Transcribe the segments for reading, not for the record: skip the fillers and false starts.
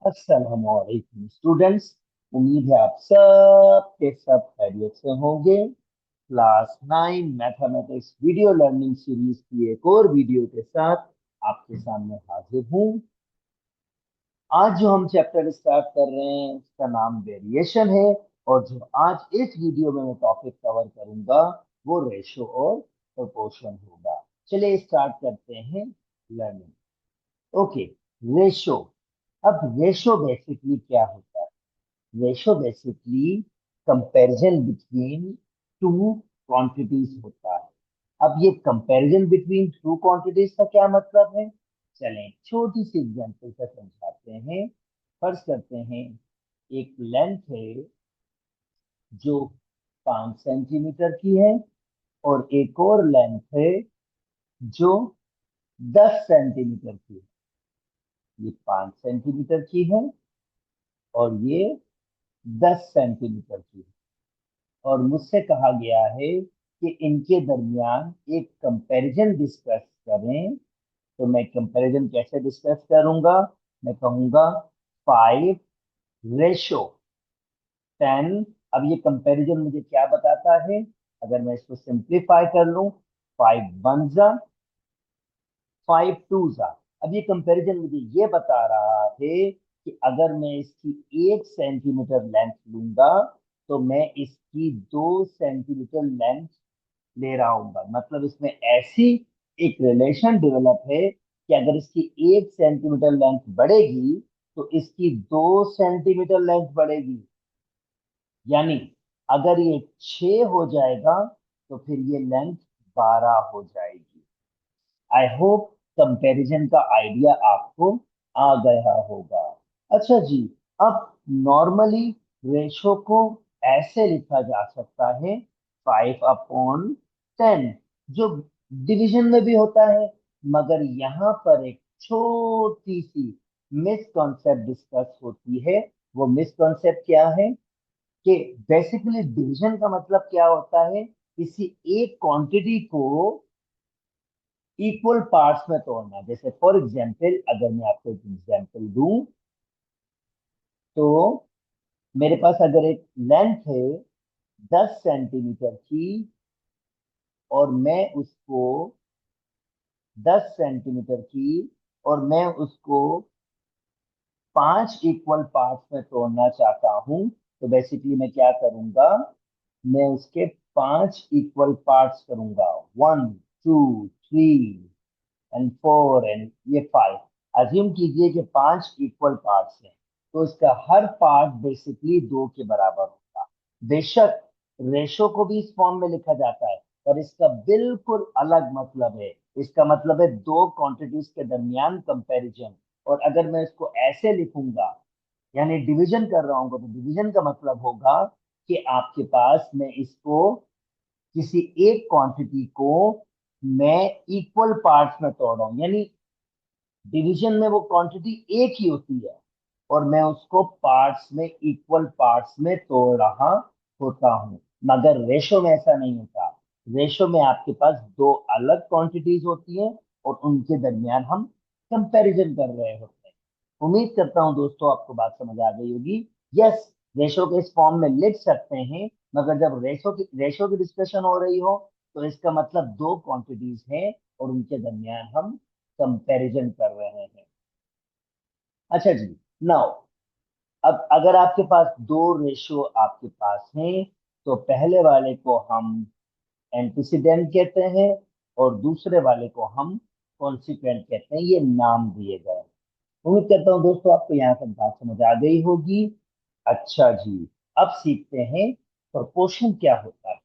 अस्सलामुअलैकुम स्टूडेंट्स। उम्मीद है आप सब के सब खैरियत से होंगे। Class 9 mathematics video learning series की एक और वीडियो के साथ आपके सामने हाजिर हूँ। आज जो हम चैप्टर स्टार्ट कर रहे हैं उसका नाम वेरिएशन है। और जो आज इस वीडियो में मैं टॉपिक कवर करूंगा वो रेशो और प्रोपोर्शन होगा। चलिए स्टार्ट करते हैं लर्निंग। Okay, ratio. अब रेशो बेसिकली क्या होता है? Ratio basically comparison between two quantities होता है। अब ये कंपैरिजन बिटवीन टू क्वांटिटीज का क्या मतलब है? चलें छोटी सी एग्जांपल से समझाते हैं। फर्ज करते हैं एक लेंथ है जो 5 सेंटीमीटर की है और एक और लेंथ है जो 10 सेंटीमीटर की है। ये 5 सेंटीमीटर की है और ये 10 सेंटीमीटर की है। और मुझसे कहा गया है कि इनके दरमियान एक कंपैरिजन डिस्कस करें। तो मैं कंपैरिजन कैसे डिस्कस करूंगा? मैं कहूंगा 5:10। अब ये कंपैरिजन मुझे क्या बताता है? अगर मैं इसको सिंप्लीफाई कर लूं, 5 1 जा 5 2 जा। अब ये कंपैरिजन मुझे ये बता रहा है कि अगर मैं इसकी 1 सेंटीमीटर लेंथ लूंगा तो मैं इसकी 2 सेंटीमीटर लेंथ ले रहा हूँ। मतलब इसमें ऐसी एक रिलेशन डेवलप है कि अगर इसकी 1 सेंटीमीटर लेंथ बढ़ेगी तो इसकी 2 सेंटीमीटर लेंथ बढ़ेगी। यानी अगर ये 6 हो जाएगा तो फिर ये लेंथ 12 हो जाएगी। आई होप कंपैरिजन का आइडिया आपको आ गया होगा। अच्छा जी, अब नॉर्मली रेशो को ऐसे लिखा जा सकता है 5/10, जो डिवीजन में भी होता है। मगर यहाँ पर एक छोटी सी मिसकॉन्सेप्ट डिस्कस होती है। वो मिसकॉन्सेप्ट क्या है कि बेसिकली डिवीजन का मतलब क्या होता है? किसी एक क्वांटिटी को इक्वल पार्ट्स में तोड़ना। जैसे फॉर एग्जांपल, अगर मैं आपको एक एग्जांपल दूं तो मेरे पास अगर एक लेंथ है 10 सेंटीमीटर की और मैं उसको 10 सेंटीमीटर की और मैं उसको 5 इक्वल पार्ट्स में तोड़ना चाहता हूं, तो बेसिकली मैं क्या करूंगा? मैं उसके 5 इक्वल पार्ट्स करूंगा। 1 2 3 एंड 4 एंड ये 5। अज्यूम कीजिए कि 5 इक्वल पार्ट्स हैं, तो इसका हर पार्ट बेसिकली 2 के बराबर होगा। बेशक रेशो को भी इस फॉर्म में लिखा जाता है, पर इसका बिल्कुल अलग मतलब है। इसका मतलब है दो क्वांटिटीज के दरमियान कंपैरिजन। और अगर मैं इसको ऐसे लिखूंगा, यानी डिवीजन कर रहा हूँ, तो डिवीजन का मतलब होगा कि आपके पास मैं इसको किसी एक क्वांटिटी को मैं इक्वल पार्ट्स में तोड़ रहा हूं। यानी डिवीजन में वो क्वांटिटी एक ही होती है और मैं उसको पार्ट्स में इक्वल पार्ट्स में तोड़ रहा होता हूं। मगर रेशो में ऐसा नहीं होता। रेशो में आपके पास दो अलग क्वांटिटीज होती हैं और उनके दरमियान हम कंपैरिजन कर रहे होते हैं। उम्मीद करता हूं दोस्तों आपको बात समझ आ गई होगी। यस, रेशो के इस फॉर्म में लिख सकते हैं, मगर जब रेशो की डिस्कशन हो रही हो तो इसका मतलब दो क्वांटिटीज हैं और उनके दरमियान हम कंपैरिजन कर रहे हैं। अच्छा जी, नाउ अब अगर आपके पास दो रेशो आपके पास हैं तो पहले वाले को हम एंटीसीडेंट कहते हैं और दूसरे वाले को हम कॉन्सिक्वेंट कहते हैं। ये नाम दिए गए हैं। उम्मीद करता हूँ दोस्तों आपको यहाँ तक बात समझ आ गई होगी। अच्छा जी, अब सीखते हैं प्रोपोर्शन क्या होता है।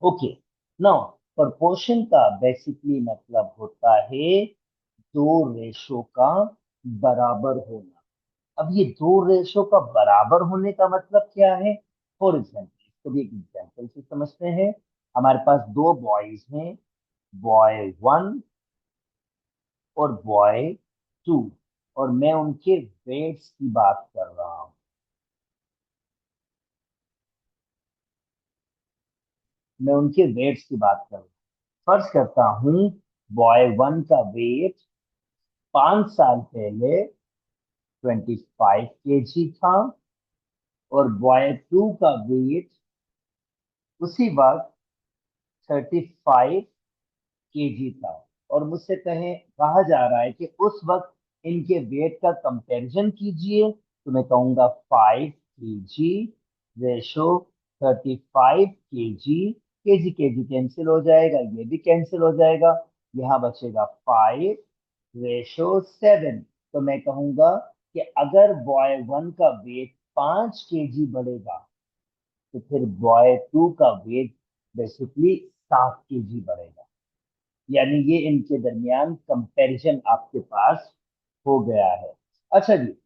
ओके, नाउ प्रोपोर्शन का बेसिकली मतलब होता है दो रेशो का बराबर होना। अब ये दो रेशो का बराबर होने का मतलब क्या है? फॉर एग्जाम्पल, इसको भी एक एग्जाम्पल से समझते हैं। हमारे पास दो बॉयज हैं, बॉय 1 और बॉय 2, और मैं उनके वेट्स की बात कर रहा हूँ। मैं उनके वेट्स की बात कर रहा हूँ। फर्ज करता हूँ बॉय 1 का वेट 5 साल पहले 25 केजी था और बॉय टू का वेट उसी वक्त 35 केजी था। और मुझसे कहा जा रहा है कि उस वक्त इनके वेट का कंपैरिजन कीजिए, तो मैं कहूंगा 5 KG ratio 35 KG. KG KG cancel हो जाएगा, ये भी कैंसिल हो जाएगा, यहाँ बचेगा 5 रेशो 7। तो मैं कहूंगा कि अगर बॉय वन का वेट 5 केजी बढ़ेगा तो फिर बॉय टू का वेट बेसिकली 7 केजी बढ़ेगा। यानी ये इनके दरमियान कंपैरिजन आपके पास हो गया है। अच्छा जी,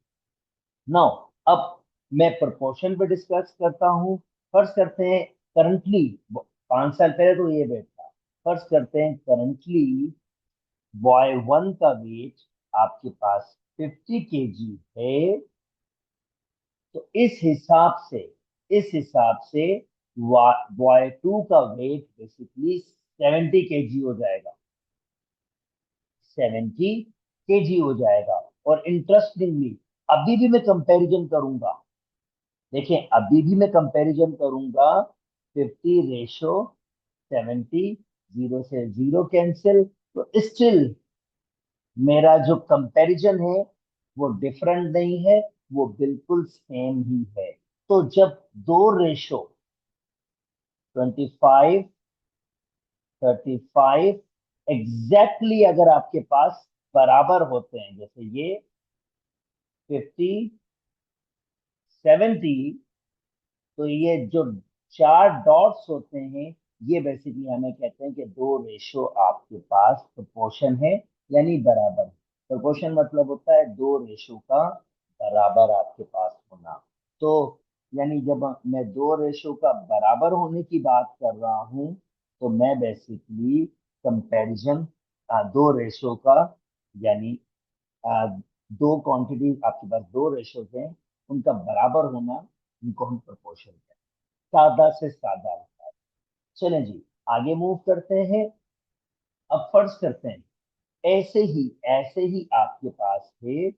नाउ अब मैं प्रोपोर्शन पे डिस्कस करता हूँ। फर्ज करते हैं करंटली 5 साल पहले तो ये वेट था, फर्ज करते हैं करंटली बॉय वन का वेट आपके पास 50 केजी है। तो इस हिसाब से बॉय टू का वेट बेसिकली 70 केजी हो जाएगा, 70 केजी हो जाएगा। और इंटरेस्टिंगली अभी भी मैं कंपैरिजन करूंगा, देखें अभी भी मैं कंपैरिजन करूंगा, 50 रेशो 70, जीरो से जीरो कैंसिल, तो स्टिल मेरा जो कंपैरिजन है वो डिफरेंट नहीं है, वो बिल्कुल सेम ही है। तो जब दो रेशो 25 35 एग्जैक्टली अगर आपके पास बराबर होते हैं, जैसे ये 50 70, तो ये जो चार डॉट्स होते हैं ये बेसिकली हमें कहते हैं कि दो रेशो आपके पास प्रोपोर्शन है, यानी बराबर। प्रोपोर्शन मतलब होता है दो रेशो का बराबर आपके पास होना। तो यानी जब मैं दो रेशो का बराबर होने की बात कर रहा हूँ तो मैं बेसिकली कंपैरिजन दो रेशो का, यानी आ, दो क्वांटिटी आपके पास दो रेशोज हैं उनका बराबर होना, इनको हम प्रोपोर्शन कहते हैं। सादा से सादा होता है। चलें जी, आगे मूव करते हैं। अब फर्ज करते हैं ऐसे ही आपके पास है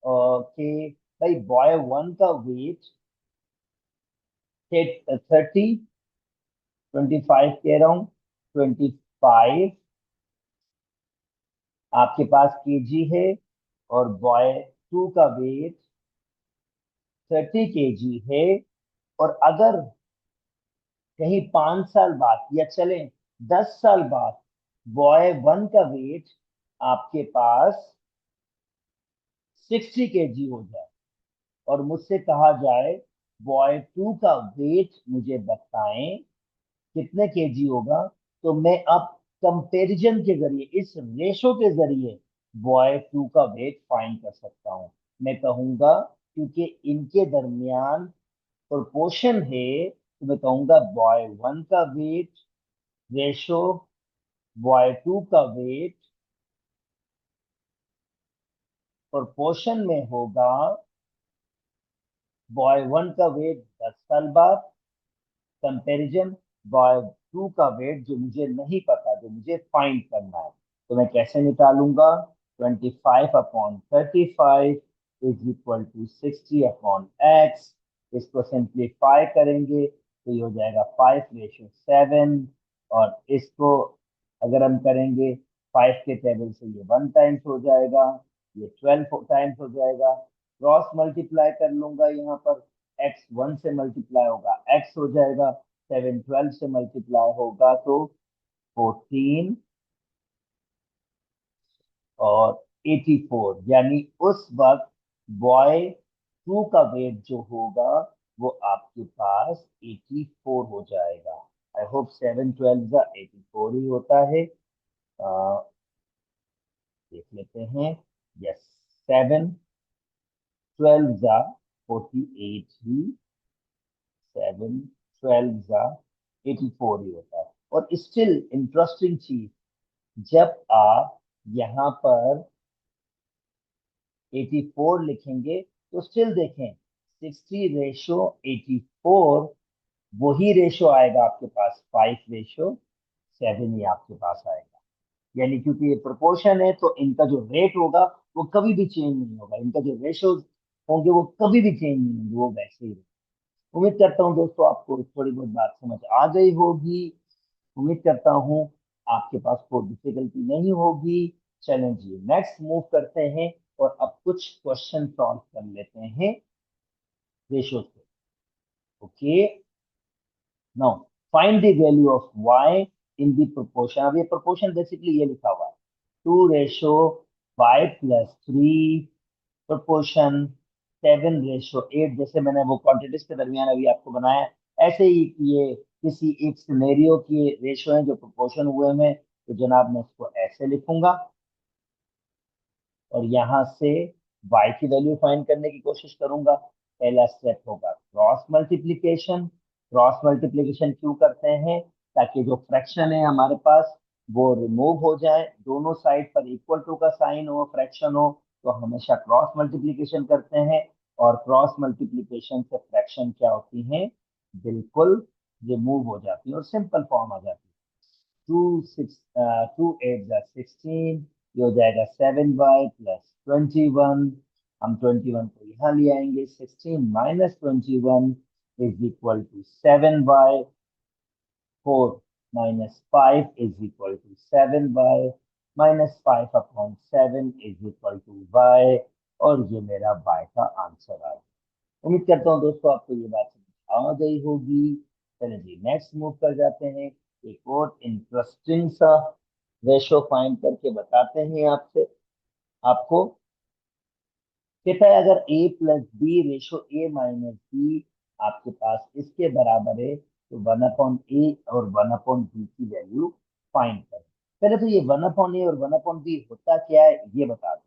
कि भाई बॉय वन का वेट 30, 25 कह रहा हूँ, 25 आपके पास केजी है, और बॉय टू का वेट 30 केजी है। और अगर कहीं 5 साल बाद या चले 10 साल बाद बॉय वन का वेट आपके पास 60 केजी हो जाए और मुझसे कहा जाए बॉय टू का वेट मुझे बताएं कितने केजी होगा, तो मैं अब कंपैरिजन के जरिए इस रेशो के जरिए बॉय टू का वेट फाइंड कर सकता हूं। मैं कहूंगा क्योंकि इनके दरमियान प्रोपोर्शन है, तो मैं कहूंगा बॉय वन का वेट रेशो बॉय टू का वेट प्रोपोर्शन में होगा बॉय वन का वेट 10 साल बाद कंपैरिजन बॉय टू का वेट जो मुझे नहीं पता, जो मुझे फाइंड करना है। तो मैं कैसे निकालूंगा? 25/35 इज इक्वल टू 60/x। इसको सिंप्लीफाई करेंगे तो ये हो जाएगा 5/7। और इसको अगर हम करेंगे 5 के टेबल से ये 1 टाइम्स हो जाएगा, ये 12 टाइम्स हो जाएगा। क्रॉस मल्टीप्लाई कर लूंगा यहाँ पर, x 1 से मल्टीप्लाई होगा x हो जाएगा, 7 12 से मल्टीप्लाई होगा तो 14 और 84। यानी उस वक्त बॉय टू का वेट जो होगा वो आपके पास 84 हो जाएगा। आई होप 7 12 का 84 ही होता है। आ, देख लेते हैं। यस, 7 12 जा 48 ही, 7 12 जा 84 ही होता है। और स्टिल इंटरेस्टिंग चीज, जब आप यहाँ पर 84 लिखेंगे तो स्टिल देखें 60/84 वही रेशो आएगा आपके पास, 5/7 ही आपके पास आएगा। यानी क्योंकि ये प्रोपोर्शन है तो इनका जो रेट होगा वो कभी भी चेंज नहीं होगा, इनका जो रेशो होंगे वो कभी भी चेंज नहीं होंगे, वो वैसे ही रहेंगे। उम्मीद करता हूँ दोस्तों आपको थोड़ी बहुत बात समझ आ गई होगी। उम्मीद करता हूँ आपके पास कोई डिफिकल्टी नहीं होगी। चलें जी, नेक्स्ट मूव करते हैं और अब कुछ क्वेश्चन सॉल्व कर लेते हैं रेशो से। Okay, now find the value of y in the proportion. अब ये प्रोपोर्शन बेसिकली ये लिखा हुआ है 2:y+3 प्रोपोर्शन 7:8। जैसे मैंने वो क्वांटिटीज के दरमियान अभी आपको बनाया, ऐसे ही ये किसी एक सिनेरियो की रेशो है जो प्रोपोर्शन हुए हैं, तो जनाब मैं इसको ऐसे लिखूंगा और यहाँ से y की वैल्यू फाइंड करने की कोशिश करूंगा। पहला स्टेप होगा क्रॉस मल्टीप्लीकेशन। क्रॉस मल्टीप्लीकेशन क्यों करते हैं? ताकि जो फ्रैक्शन है हमारे पास वो रिमूव हो जाए, दोनों साइड पर इक्वल टू का साइन हो, फ्रैक्शन हो, तो हमेशा क्रॉस मल्टीप्लीकेशन करते हैं। और क्रॉस मल्टीप्लीकेशन से फ्रैक्शन क्या होती है, बिल्कुल रिमूव हो जाती है और सिंपल फॉर्म आ जाती है। 2 8 16, ये हो जाएगा 7y+21। हम 21 को यहाँ ले आएंगे, 16 - 21 is equal to 7y। 4 - 5 is equal to 7y, -5/7 is equal to y। और ये मेरा y का आंसर आ गया। उम्मीद करता हूँ दोस्तों आपको ये बात समझ आ गई होगी। चलिए जी, नेक्स्ट मूव कर जाते हैं। एक और इंटरेस्टिंग सा रेशो फाइंड करके बताते हैं आपसे आपको। कहता है अगर a+b/a - b आपके पास इसके बराबर है, तो 1/a और 1/b की वैल्यू फाइंड करें। पहले तो ये 1/a और 1/b होता क्या है ये बता दो।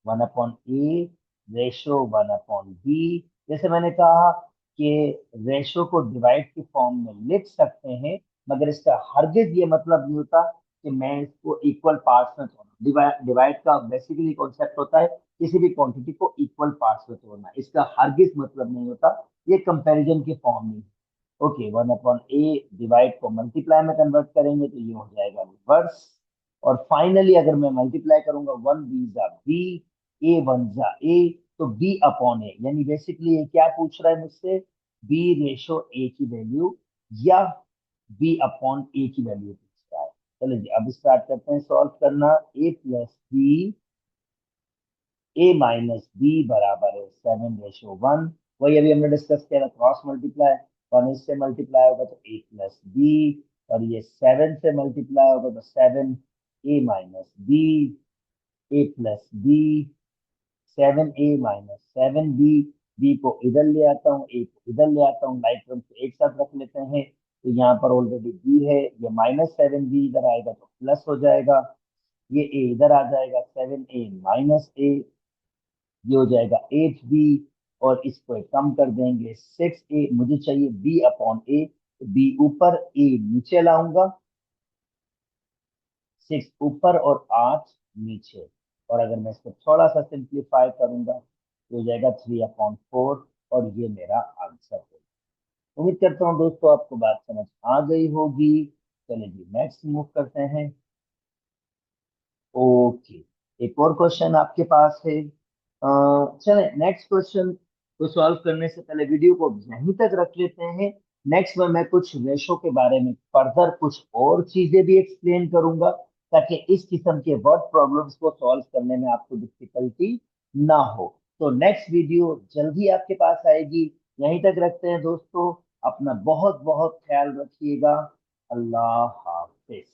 1/a रेशो 1/b, जैसे मैंने कहा कि रेशो को डिवाइड के फॉर्म में लिख सकते हैं, मगर इसका हरगिज ये मतलब नहीं होता कि मैं इसको इक्वल पार्ट्स में तोड़ूं। डिवाइड का बेसिकली कॉन्सेप्ट होता है किसी भी क्वांटिटी को इक्वल पार्ट्स में तोड़ना, इसका हरगिज मतलब नहीं होता, ये कंपैरिजन के फॉर्म में। ओके, 1/a डिवाइड को मल्टीप्लाई में कन्वर्ट करेंगे तो ये हो जाएगा रिवर्स। और फाइनली अगर मैं मल्टीप्लाई करूंगा 1 × b, a 1 × a, तो b/a, यानी बेसिकली ये क्या पूछ रहा है मुझसे, b/a की वैल्यू या b/a की वैल्यू पूछ रहा है। चलो जी, अब स्टार्ट करते हैं सॉल्व करना। a+b बराबर है 7:1। वही अभी हमने डिस्कस किया था, क्रॉस मल्टीप्लाई। 1 इससे मल्टीप्लाई होगा तो a+b, और ये 7 से मल्टीप्लाई होगा तो 7a - b, a+b, 7a - 7b। b को इधर ले आता हूँ, a को इधर ले आता हूँ, लाइक टर्म से एक साथ रख लेते हैं। तो यहाँ पर ऑलरेडी b है, ये -7b इधर आएगा तो प्लस हो जाएगा। ये a इधर आ जाएगा, 7a - a, ये हो जाएगा 8b। और इसको एक कम कर देंगे 6a, मुझे चाहिए b/a, तो b ऊपर a नीचे लाऊंगा, 6 ऊपर और 8 नीचे। और अगर मैं इसको थोड़ा सा सिंप्लीफाई करूंगा तो हो जाएगा 3/4, और ये मेरा आंसर है। उम्मीद करता हूँ दोस्तों आपको बात समझ आ गई होगी। चलिए जी, नेक्स्ट मूव करते हैं। ओके, एक और क्वेश्चन आपके पास है। चले नेक्स्ट क्वेश्चन को सॉल्व करने से पहले वीडियो को यहीं तक रख लेते हैं। नेक्स्ट में मैं कुछ रेशो के बारे में फर्दर कुछ और चीजें भी एक्सप्लेन करूंगा, ताकि इस किस्म के वर्ड प्रॉब्लम्स को सॉल्व करने में आपको डिफिकल्टी ना हो। तो नेक्स्ट वीडियो जल्दी आपके पास आएगी। यहीं तक रखते हैं दोस्तों, अपना बहुत बहुत ख्याल रखिएगा। अल्लाह हाफिज।